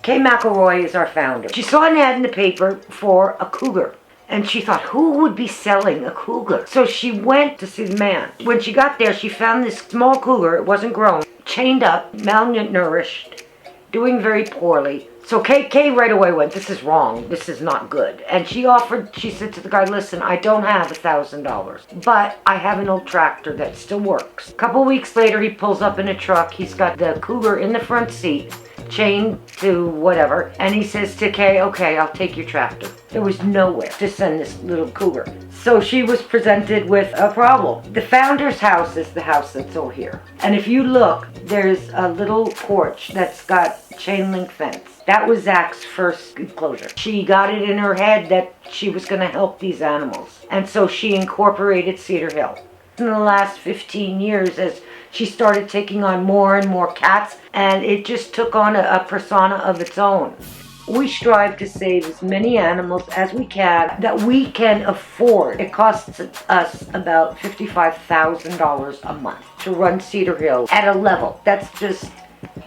Kay McElroy is our founder. She saw an ad in the paper for a cougar. And she thought, who would be selling a cougar? So she went to see the man. When she got there, she found this small cougar. It wasn't grown. Chained up, malnourished, doing very poorly. So Kay right away went, this is wrong. This is not good. And she said to the guy, listen, I don't have $1,000, but I have an old tractor that still works. A couple weeks later, he pulls up in a truck. He's got the cougar in the front seat, chained to whatever, and he says to Kay, okay, I'll take your tractor. There was nowhere to send this little cougar. So she was presented with a problem. The founder's house is the house that's over here. And if you look, there's a little porch that's got chain link fence. That was Zach's first enclosure. She got it in her head that she was going to help these animals. And so she incorporated Cedarhill. In the last 15 years, as she started taking on more and more cats, and it just took on a persona of its own. We strive to save as many animals as we can that we can afford. It costs us about $55,000 a month to run Cedarhill at a level that's just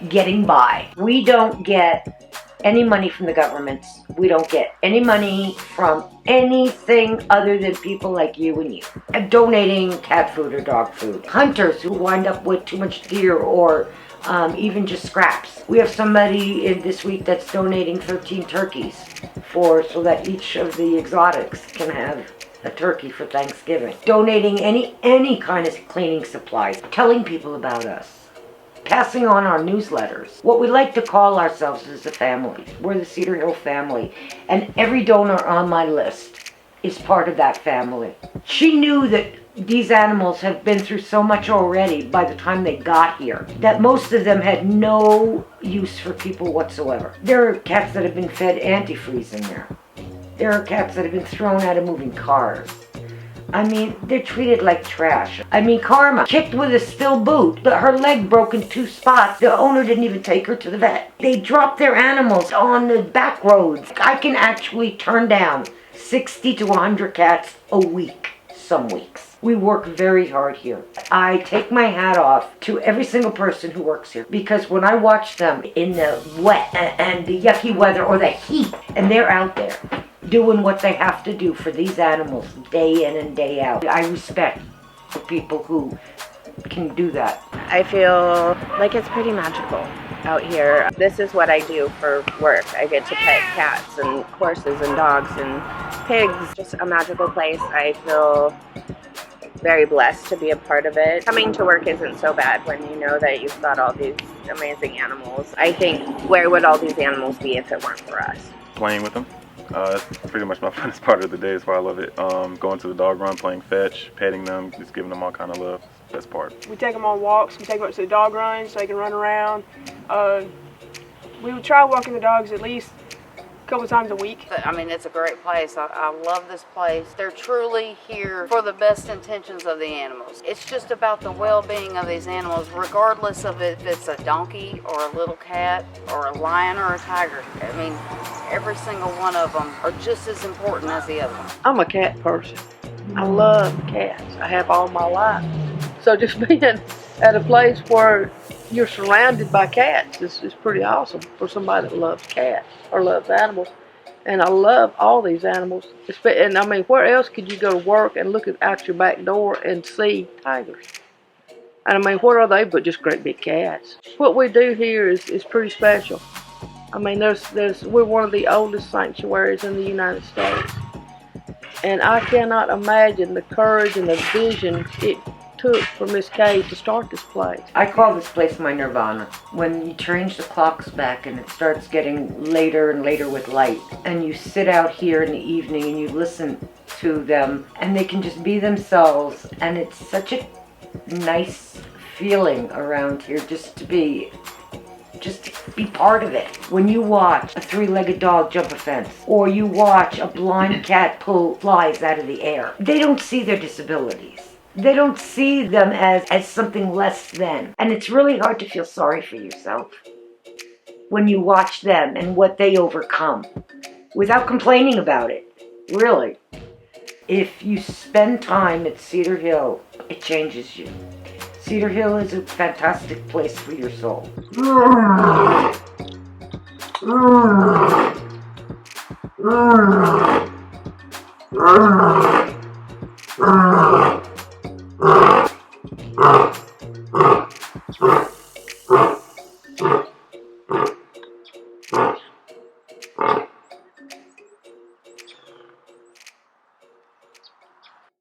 getting by. We don't get any money from the governments. We don't get any money from anything other than people like you and you. Donating cat food or dog food. Hunters who wind up with too much deer or even just scraps. We have somebody in this week that's donating 13 turkeys so that each of the exotics can have a turkey for Thanksgiving. Donating any kind of cleaning supplies. Telling people about us. Passing on our newsletters. What we like to call ourselves is a family. We're the Cedarhill family. And every donor on my list is part of that family. She knew that these animals have been through so much already by the time they got here that most of them had no use for people whatsoever. There are cats that have been fed antifreeze in there. There are cats that have been thrown out of moving cars. I mean, they're treated like trash. I mean, Karma, kicked with a steel boot. Her leg broke in 2 spots. The owner didn't even take her to the vet. They drop their animals on the back roads. I can actually turn down 60 to 100 cats a week, some weeks. We work very hard here. I take my hat off to every single person who works here because when I watch them in the wet and the yucky weather or the heat, and they're out there doing what they have to do for these animals day in and day out. I respect the people who can do that. I feel like it's pretty magical out here. This is what I do for work. I get to pet cats and horses and dogs and pigs. Just a magical place. I feel very blessed to be a part of it. Coming to work isn't so bad when you know that you've got all these amazing animals. I think, where would all these animals be if it weren't for us? Playing with them. That's pretty much my funnest part of the day. Is why I love it. Going to the dog run, playing fetch, petting them, just giving them all kind of love. Best part. We take them on walks. We take them up to the dog run so they can run around. We would try walking the dogs at least a couple times a week. I mean, it's a great place. I love this place. They're truly here for the best intentions of the animals. It's just about the well-being of these animals, regardless of if it's a donkey or a little cat or a lion or a tiger. I mean, every single one of them are just as important as the other one. I'm a cat person. I love cats. I have all my life. So just being at a place where you're surrounded by cats is pretty awesome for somebody that loves cats or loves animals. And I love all these animals. And I mean, where else could you go to work and look out your back door and see tigers? And I mean, what are they but just great big cats? What we do here is pretty special. I mean, we're one of the oldest sanctuaries in the United States. And I cannot imagine the courage and the vision it took for Miss Kay to start this place. I call this place my nirvana. When you change the clocks back and it starts getting later and later with light, and you sit out here in the evening and you listen to them, and they can just be themselves, and it's such a nice feeling around here just to be part of it. When you watch a 3-legged dog jump a fence, or you watch a blind cat pull flies out of the air, they don't see their disabilities. They don't see them as something less than. And it's really hard to feel sorry for yourself when you watch them and what they overcome without complaining about it, really. If you spend time at Cedarhill, it changes you. Cedarhill is a fantastic place for your soul.